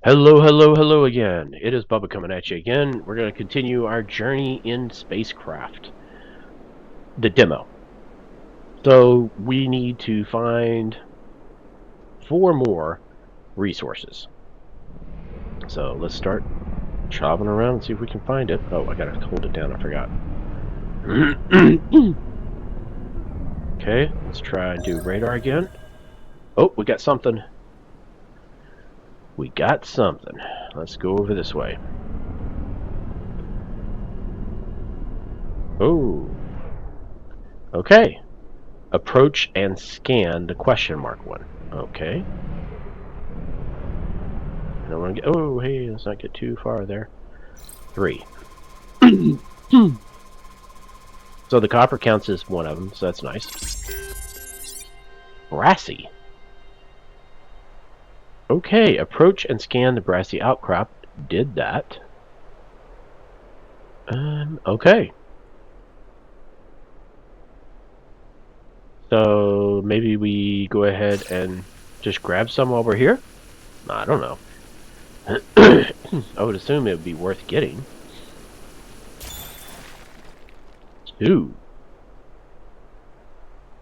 Hello, hello, hello again. It is Bubba coming at you again. We're going to continue our journey in Spacecraft, the demo. So we need to find 4 more resources. So let's start chopping around and see if we can find it. Oh, I gotta hold it down, I forgot. Okay, let's try and do radar again. Oh, we got something. We got something. Let's go over this way. Oh. Okay. Approach and scan the question mark one. Okay. I don't want to get. Oh, hey, let's not get too far there. 3. So the copper counts as one of them, so that's nice. Brassy. Okay, approach and scan the brassy outcrop. Did that. Okay. So maybe we go ahead and just grab some while we're here? I don't know. I would assume it would be worth getting. 2.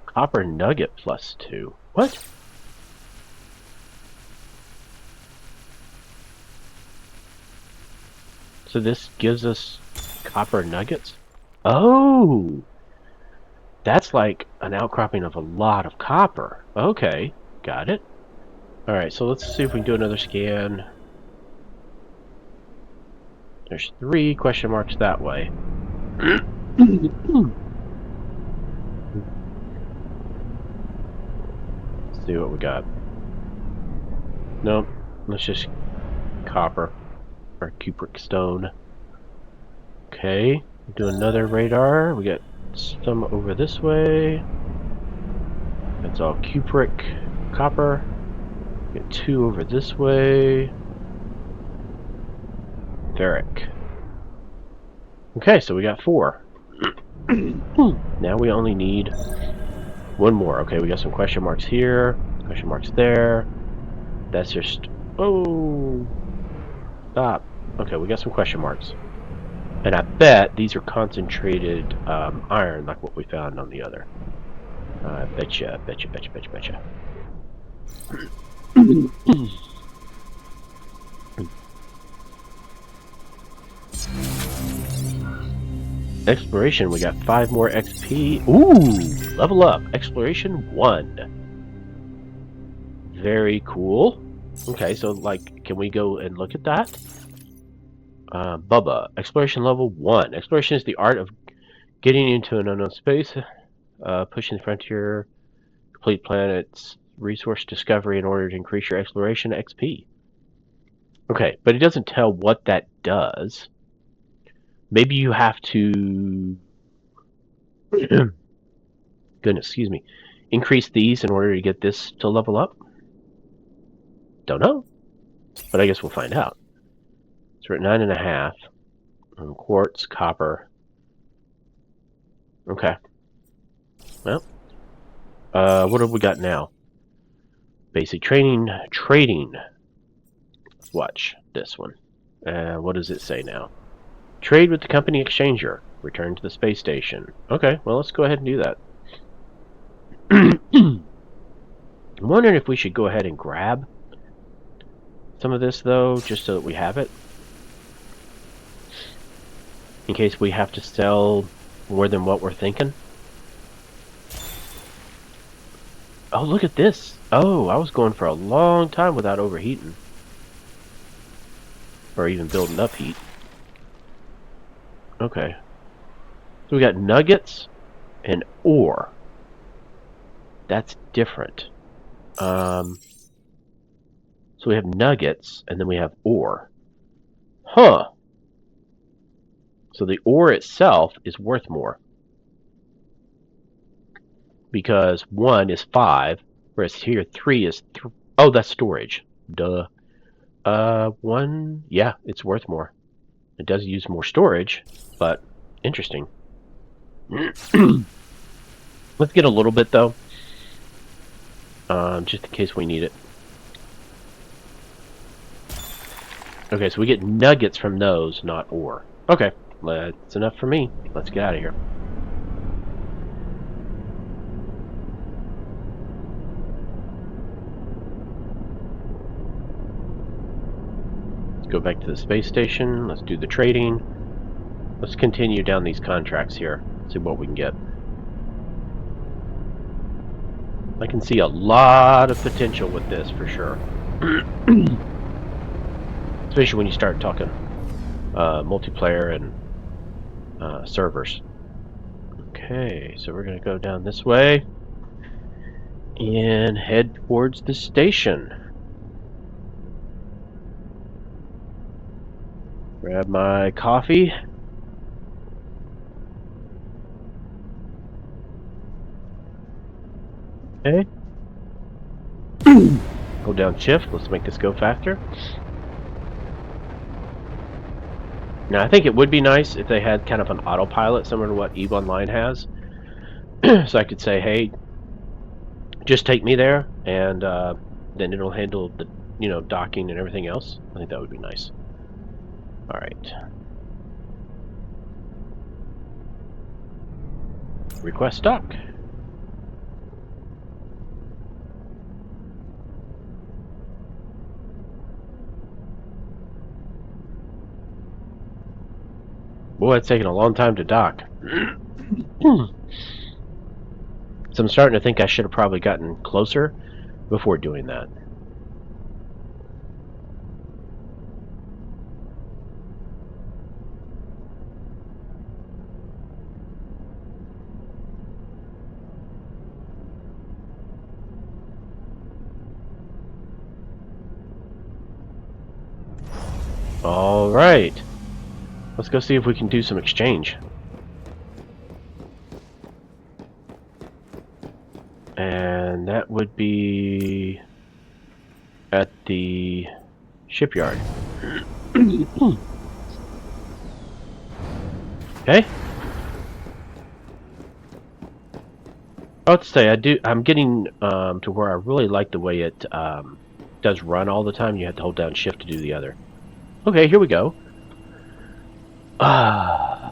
Copper nugget plus 2. What? So this gives us copper nuggets? Oh! That's like an outcropping of a lot of copper. Okay, got it. Alright, so let's see if we can do another scan. There's 3 question marks that way. Let's see what we got. Nope, let's just copper or cupric stone. Okay, do another radar. We got some over this way. That's all cupric, copper. We got 2 over this way. Ferric. Okay, so we got 4. Now we only need 1 more. Okay, we got some question marks here, question marks there. That's just... Oh! Stop. Okay, we got some question marks. And I bet these are concentrated iron, like what we found on the other. Betcha. Exploration, we got 5 more XP. Ooh! Level up. Exploration 1. Very cool. Okay, so, like, can we go and look at that? Bubba. Exploration level 1. Exploration is the art of getting into an unknown space, pushing the frontier, complete planets, resource discovery in order to increase your exploration XP. Okay, but it doesn't tell what that does. Maybe you have to... Goodness, excuse me. Increase these in order to get this to level up? Don't know. But I guess we'll find out. So we're at 9.5. Quartz, copper. Okay. Well. What have we got now? Basic training. Trading. Let's watch this one. What does it say now? Trade with the company exchanger. Return to the space station. Okay, well, let's go ahead and do that. I'm wondering if we should go ahead and grab some of this, though, just so that we have it. In case we have to sell more than what we're thinking. Oh, look at this. Oh, I was going for a long time without overheating. Or even building up heat. Okay. So we got nuggets and ore. That's different. So we have nuggets, and then we have ore. Huh. So the ore itself is worth more. Because 1 is 5, whereas here 3 is... Oh, that's storage. Duh. 1... Yeah, it's worth more. It does use more storage, but interesting. Let's get a little bit, though. Just in case we need it. Okay, so we get nuggets from those, not ore. Okay, that's enough for me. Let's get out of here. Let's go back to the space station. Let's do the trading. Let's continue down these contracts here. See what we can get. I can see a lot of potential with this for sure. Especially when you start talking multiplayer and servers. Okay, so we're going to go down this way and head towards the station. Grab my coffee. Okay. Hold down shift. Let's make this go faster. Now, I think it would be nice if they had kind of an autopilot similar to what EVE Online has. So I could say, hey, just take me there, and then it'll handle the, docking and everything else. I think that would be nice. All right. Request dock. Boy, it's taking a long time to dock. So I'm starting to think I should have probably gotten closer before doing that. All right. Let's go see if we can do some exchange. And that would be at the shipyard. Okay. I have to say, I'm getting to where I really like the way it does run all the time. You have to hold down shift to do the other. Okay, here we go.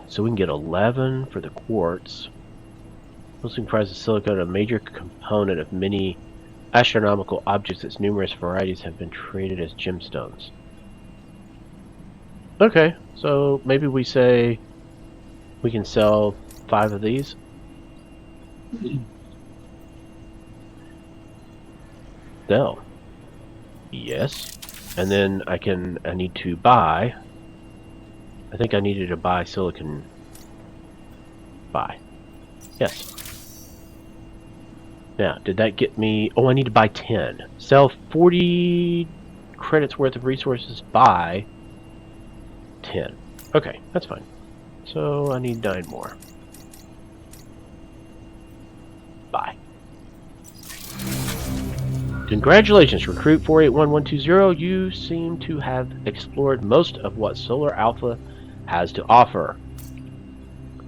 So we can get 11 for the quartz. Mostly comprises silicon, a major component of many astronomical objects. Its numerous varieties have been traded as gemstones. Okay, so maybe we say we can sell 5 of these. Sell. Yes. And then I need to buy. I think I needed to buy silicon. Buy. Yes. Now, did that get me... Oh, I need to buy 10. Sell 40 credits worth of resources, buy 10. Okay, that's fine. So I need 9 more. Buy. Congratulations, Recruit 481120. You seem to have explored most of what Solar Alpha has to offer.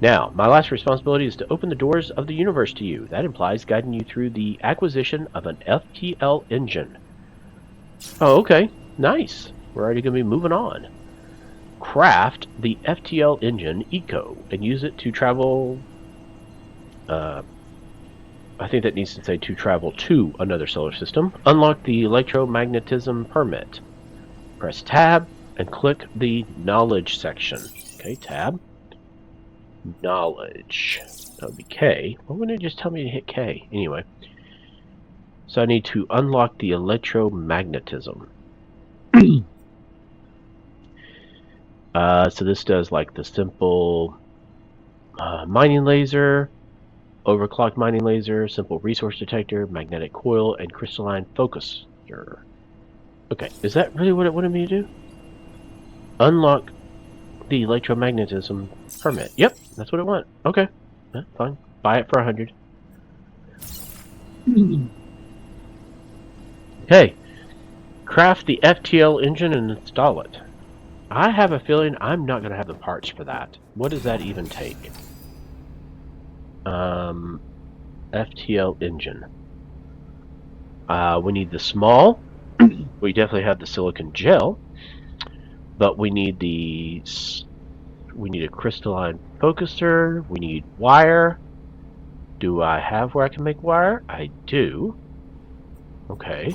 Now, my last responsibility is to open the doors of the universe to you. That implies guiding you through the acquisition of an FTL engine. Oh, okay. Nice. We're already going to be moving on. Craft the FTL engine Eco and use it to travel... I think that needs to say to travel to another solar system. Unlock the electromagnetism permit. Press tab and click the knowledge section. Okay, tab. Knowledge. That would be K. Why wouldn't it just tell me to hit K? Anyway. So I need to unlock the electromagnetism. So this does like the simple mining laser, overclocked mining laser, simple resource detector, magnetic coil, and crystalline focuser. Okay, is that really what it wanted me to do? Unlock the electromagnetism permit. Yep, that's what it wants. Okay, fine. Buy it for 100. Okay, craft the FTL engine and install it. I have a feeling I'm not going to have the parts for that. What does that even take? FTL engine. We need the small. We definitely have the silicon gel. But we need we need a crystalline focuser. We need wire. Do I have where I can make wire? I do. Okay.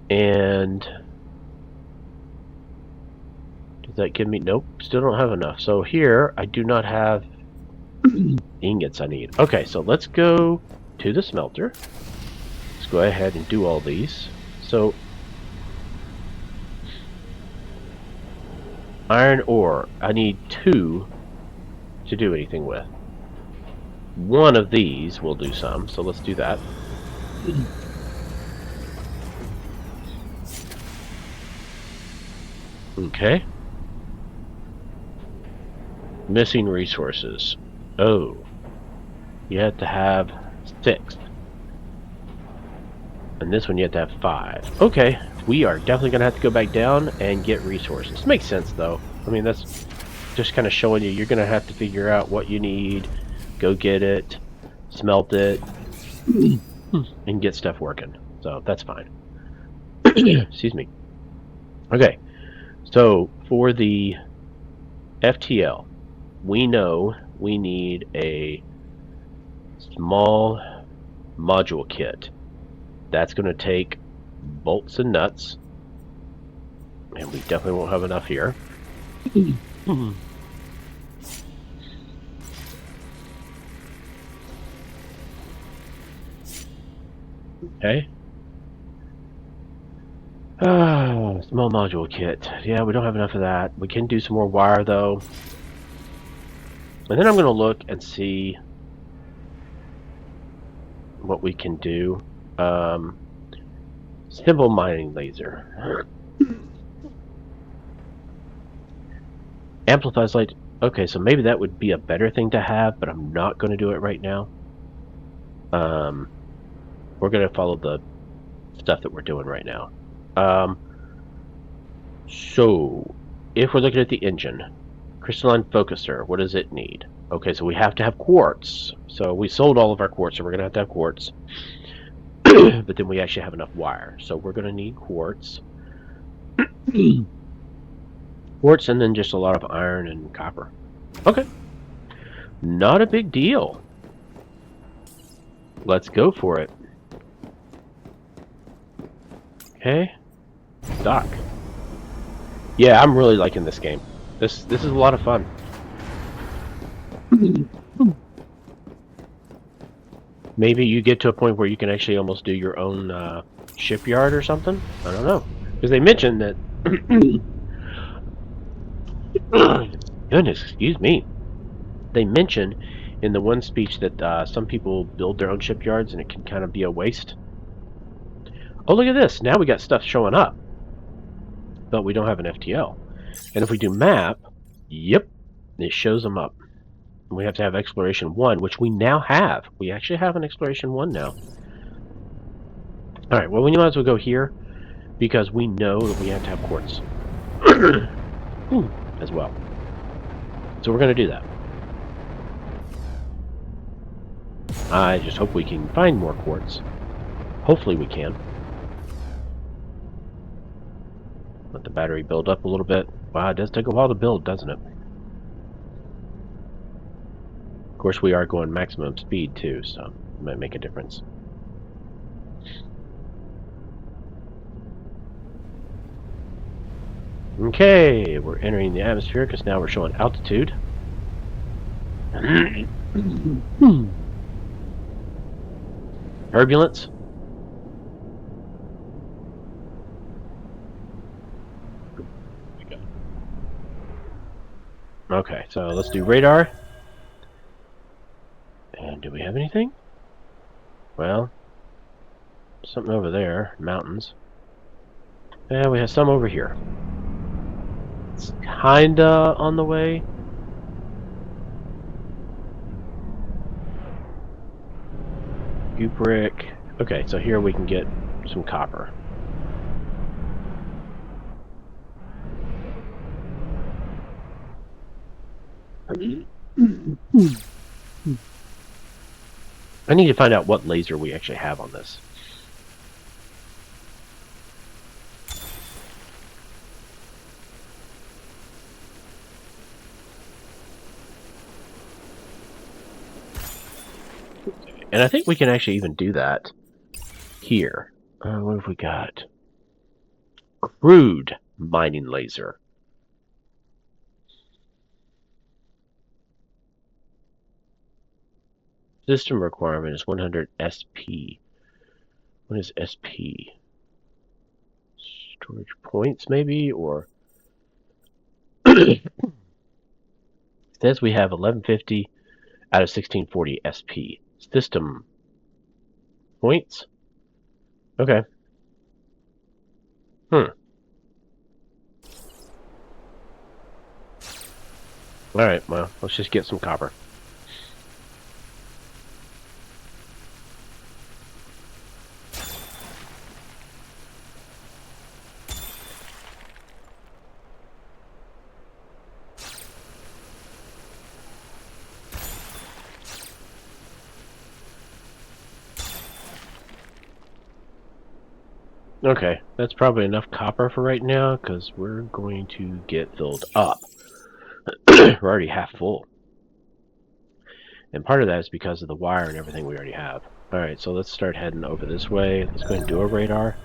And does that give me... Nope, still don't have enough. So here, I do not have ingots I need. Okay, so let's go to the smelter. Let's go ahead and do all these. So, iron ore, I need 2 to do anything with. One of these will do some, so let's do that. Okay. Missing resources. Oh. You have to have 6. And this one you have to have 5. Okay. We are definitely going to have to go back down and get resources. Makes sense, though. I mean, that's just kind of showing you're going to have to figure out what you need, go get it, smelt it, and get stuff working. So, that's fine. Excuse me. Okay. So, for the FTL, we know we need a small module kit. That's going to take bolts and nuts, and we definitely won't have enough here. Okay. Small module kit. Yeah, we don't have enough of that. We can do some more wire, though. And then I'm going to look and see what we can do. Simple mining laser. Amplifies light. Okay, so maybe that would be a better thing to have, but I'm not going to do it right now. We're going to follow the stuff that we're doing right now. So, if we're looking at the engine, crystalline focuser, what does it need? Okay, so we have to have quartz. So we sold all of our quartz, so we're going to have quartz. But then we actually have enough wire. So we're going to need quartz. Quartz and then just a lot of iron and copper. Okay. Not a big deal. Let's go for it. Okay. Dock. Yeah, I'm really liking this game. This is a lot of fun. Maybe you get to a point where you can actually almost do your own shipyard or something? I don't know. Because they mentioned that... Goodness, excuse me. They mentioned in the one speech that some people build their own shipyards and it can kind of be a waste. Oh, look at this. Now we got stuff showing up. But we don't have an FTL. And if we do map, yep, it shows them up. We have to have exploration 1, which we now have. We actually have an exploration 1 now. Alright, well, we might as well go here because we know that we have to have quartz as well. So we're going to do that. I just hope we can find more quartz. Hopefully we can. Let the battery build up a little bit. Wow, it does take a while to build, doesn't it? Of course, we are going maximum speed too, so it might make a difference. Okay, we're entering the atmosphere because now we're showing altitude. Turbulence. Okay, so let's do radar. And do we have anything? Well, something over there, mountains. Yeah, we have some over here. It's kinda on the way. Brick. Okay, so here we can get some copper. I need to find out what laser we actually have on this. And I think we can actually even do that here. What have we got? Crude mining laser. System requirement is 100 SP. What is SP? Storage points, maybe? Or says we have 1150 out of 1640 SP. System points? Okay. Alright, well, let's just get some copper. Okay, that's probably enough copper for right now, because we're going to get filled up. We're already half full. And part of that is because of the wire and everything we already have. Alright, so let's start heading over this way. Let's go ahead and do a radar.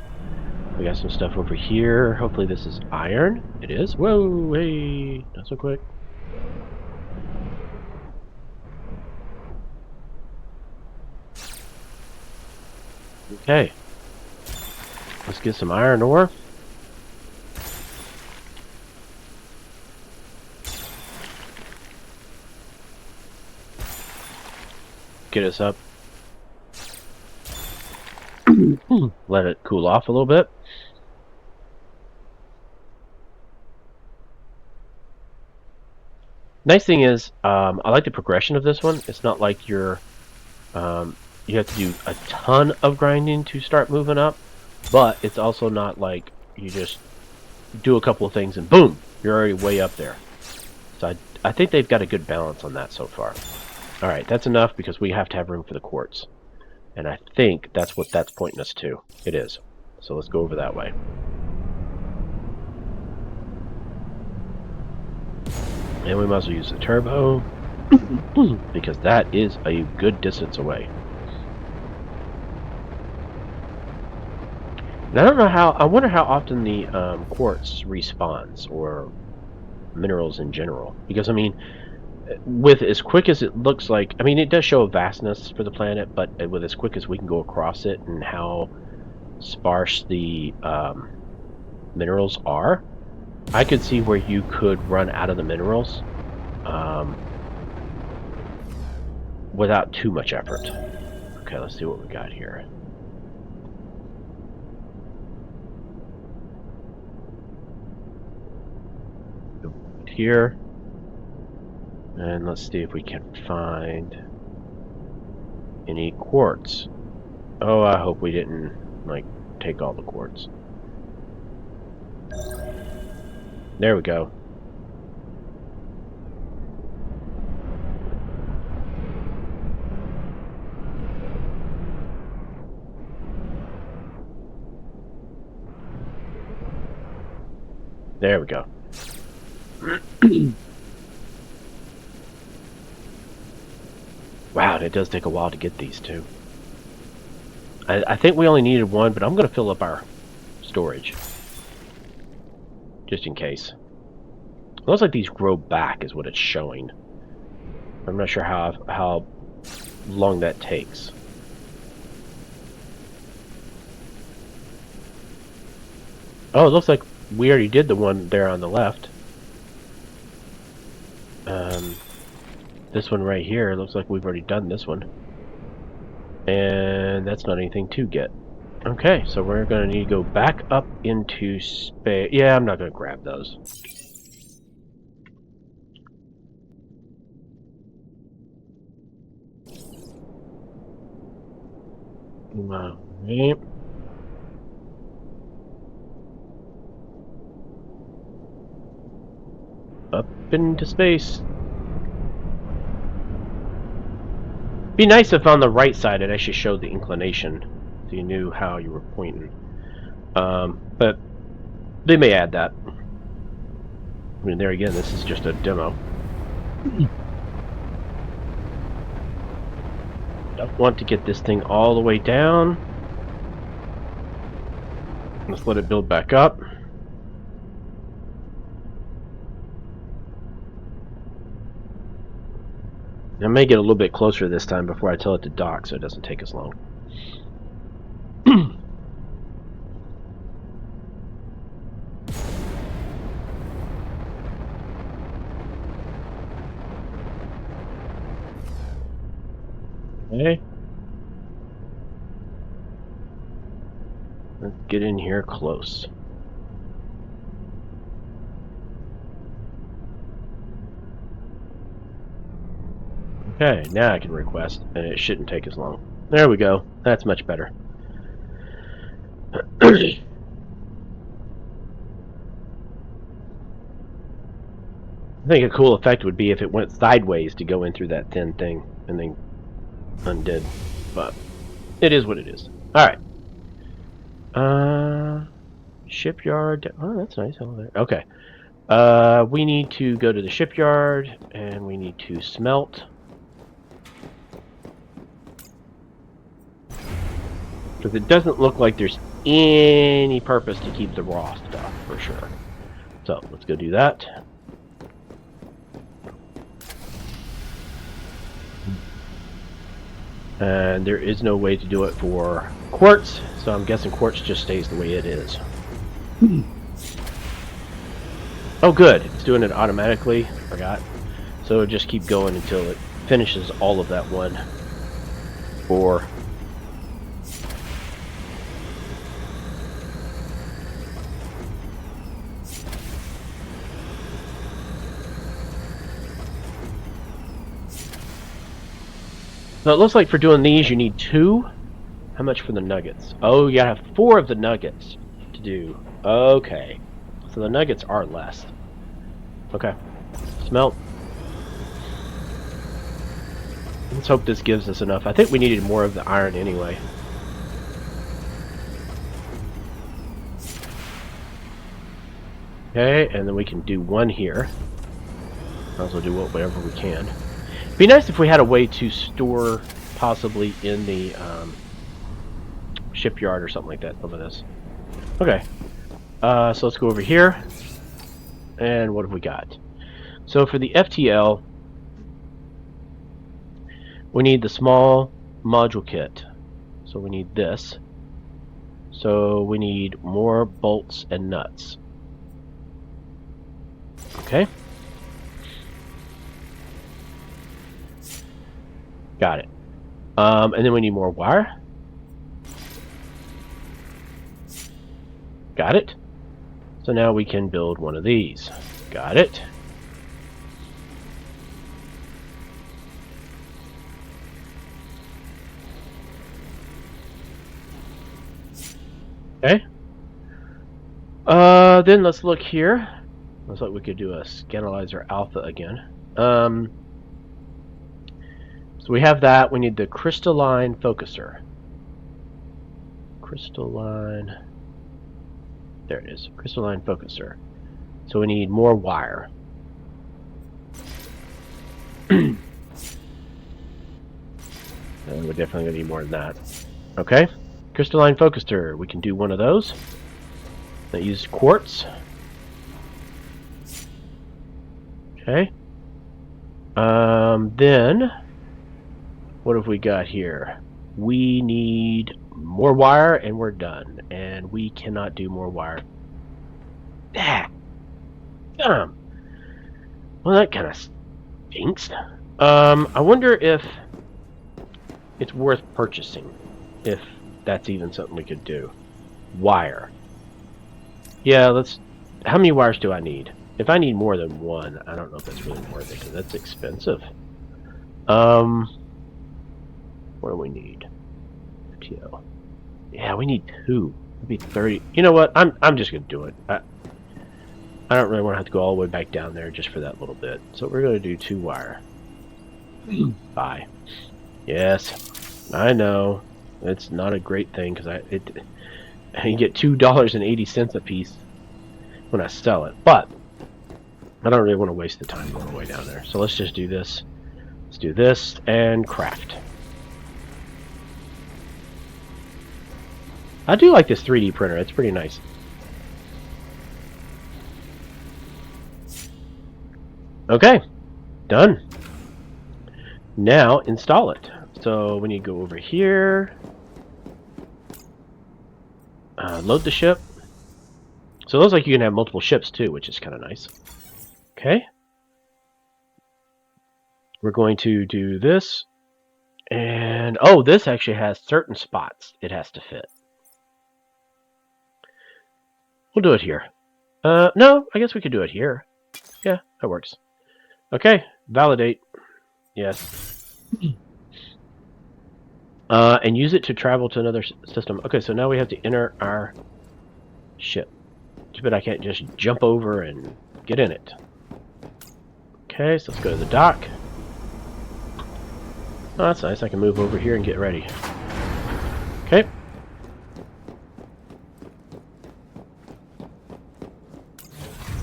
We got some stuff over here. Hopefully this is iron. It is. Whoa, hey, not so quick. Okay. Let's get some iron ore. Get us up. Let it cool off a little bit. Nice thing is, I like the progression of this one. It's not like you're, you have to do a ton of grinding to start moving up, but it's also not like you just do a couple of things and boom, you're already way up there. So I think they've got a good balance on that so far. Alright, that's enough because we have to have room for the quartz. And I think that's what that's pointing us to. It is. So let's go over that way. And we might as well use the turbo because that is a good distance away. And I don't know how, I wonder how often the quartz respawns, or minerals in general. Because, I mean, with as quick as it looks like, I mean, it does show a vastness for the planet, but with as quick as we can go across it and how sparse the minerals are, I could see where you could run out of the minerals without too much effort. Okay, let's see what we got here. Here, and let's see if we can find any quartz. Oh, I hope we didn't like take all the quartz. There we go. There we go. Wow, it does take a while to get these too. I think we only needed one, but I'm going to fill up our storage. Just in case. It looks like these grow back is what it's showing. I'm not sure how long that takes. Oh, it looks like we already did the one there on the left. This one right here, looks like we've already done this one. And that's not anything to get. Okay, so we're going to need to go back up into space. Yeah, I'm not going to grab those. Right. Up into space. Be nice if on the right side it actually showed the inclination, so you knew how you were pointing. But they may add that. I mean, there again, this is just a demo. Don't want to get this thing all the way down. Let's let it build back up. I may get a little bit closer this time before I tell it to dock so it doesn't take as long. Okay. Let's get in here close. Okay, now I can request, and it shouldn't take as long. There we go. That's much better. I think a cool effect would be if it went sideways to go in through that thin thing and then undid. But it is what it is. Alright. Shipyard. Oh, that's nice over there. Okay. We need to go to the shipyard, and we need to smelt. Because it doesn't look like there's any purpose to keep the raw stuff, for sure. So, let's go do that. And there is no way to do it for quartz, so I'm guessing quartz just stays the way it is. Oh good, it's doing it automatically. Forgot. So it'll just keep going until it finishes all of that one. Or so it looks like for doing these you need 2. How much for the nuggets? Oh, you gotta have 4 of the nuggets to do. Okay. So the nuggets are less. Okay. Smelt. Let's hope this gives us enough. I think we needed more of the iron anyway. Okay, and then we can do 1 here. Might as well do whatever we can. It'd be nice if we had a way to store possibly in the shipyard or something like that, some of this. Okay. So let's go over here. And what have we got? So for the FTL, we need the small module kit. So we need this. So we need more bolts and nuts. Okay. Got it. And then we need more wire. Got it. So now we can build one of these. Got it. Okay. Then let's look here. Looks like we could do a Scanalyzer Alpha again. So we have that. We need the crystalline focuser. Crystalline. There it is. Crystalline focuser. So we need more wire. We're definitely going to need more than that. Okay. Crystalline focuser. We can do one of those. That uses quartz. Okay. Then what have we got here? We need more wire and we're done. And we cannot do more wire. Ah. Well, that kind of stinks. I wonder if it's worth purchasing. If that's even something we could do. Wire. Yeah, let's... How many wires do I need? If I need more than 1, I don't know if that's really worth it, because that's expensive. What do we need? FTL. Yeah, we need 2. It'd be 30. You know what? I'm just gonna do it. I don't really want to have to go all the way back down there just for that little bit. So we're gonna do 2 wire. Bye. Yes, I know. It's not a great thing because I get $2.80 a piece when I sell it, but I don't really want to waste the time going all the way down there. So let's just do this. Let's do this and craft. I do like this 3D printer. It's pretty nice. Okay, done. Now install it. So when you go over here, load the ship. So it looks like you can have multiple ships too, which is kind of nice. Okay. We're going to do this. And, oh, this actually has certain spots it has to fit. We'll do it here. No, I guess we could do it here. Yeah, that works. Okay, validate. Yes. And use it to travel to another system. Okay, so now we have to enter our ship. But I can't just jump over and get in it. Okay, so let's go to the dock. Oh, that's nice. I can move over here and get ready. Okay.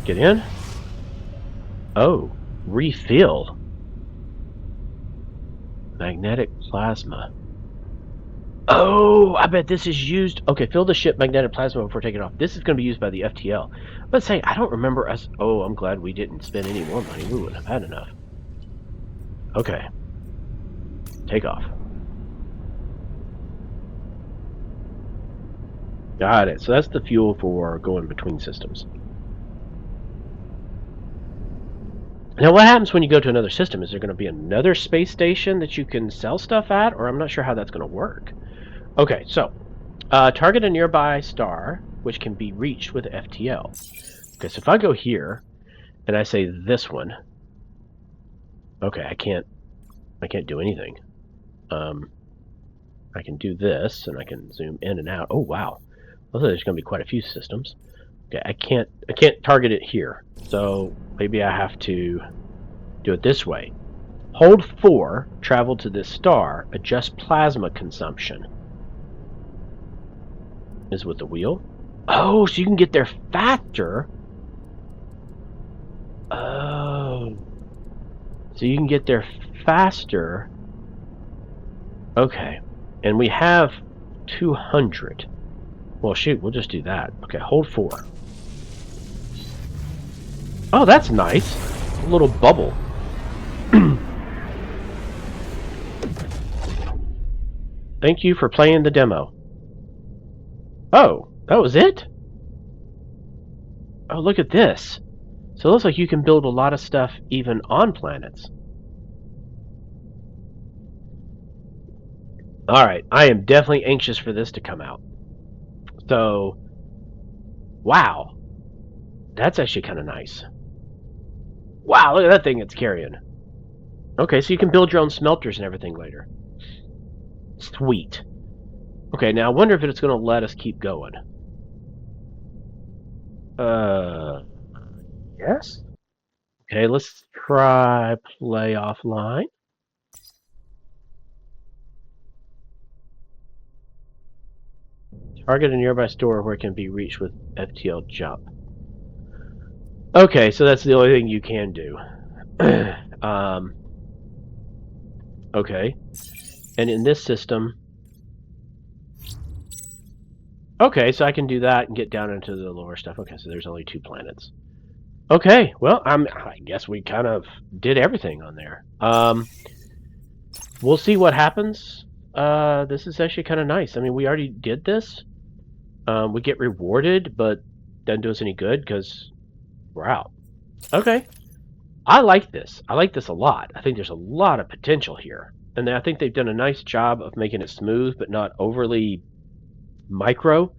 Get in. Oh, refill. Magnetic plasma. Oh, I bet this is used. Okay, fill the ship magnetic plasma before taking off. This is going to be used by the FTL. But say, I don't remember us. Oh, I'm glad we didn't spend any more money. We wouldn't have had enough. Okay. Take off. Got it. So that's the fuel for going between systems. Now, what happens when you go to another system? Is there going to be another space station that you can sell stuff at? Or I'm not sure how that's going to work. Okay, so target a nearby star, which can be reached with FTL. Okay, so if I go here, and I say this one, okay, I can't do anything. I can do this, and I can zoom in and out. Oh wow, looks like there's going to be quite a few systems. Okay, I can't target it here, so maybe I have to do it this way. Hold 4, travel to this star, adjust plasma consumption. Is with the wheel. Oh, so you can get there faster. Oh. So you can get there faster. Okay. And we have 200. Well, shoot, we'll just do that. Okay, hold 4. Oh, that's nice. A little bubble. Thank you for playing the demo. Oh, that was it? Oh, look at this. So it looks like you can build a lot of stuff even on planets. Alright, I am definitely anxious for this to come out. So, wow. That's actually kind of nice. Wow, look at that thing it's carrying. Okay, so you can build your own smelters and everything later. Sweet. Okay, now I wonder if it's going to let us keep going. Yes? Okay, let's try play offline. Target a nearby store where it can be reached with FTL jump. Okay, so that's the only thing you can do. Okay. And in this system... Okay, so I can do that and get down into the lower stuff. Okay, so there's only 2 planets. Okay, well, I guess we kind of did everything on there. We'll see what happens. This is actually kind of nice. I mean, we already did this. We get rewarded, but doesn't do us any good because we're out. Okay. I like this. I like this a lot. I think there's a lot of potential here. And I think they've done a nice job of making it smooth, but not overly micro.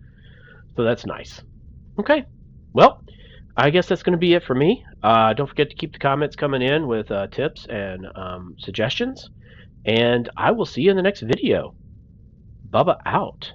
So that's nice. Okay. Well, I guess that's going to be it for me. Don't forget to keep the comments coming in with tips and suggestions. And I will see you in the next video. Bubba out.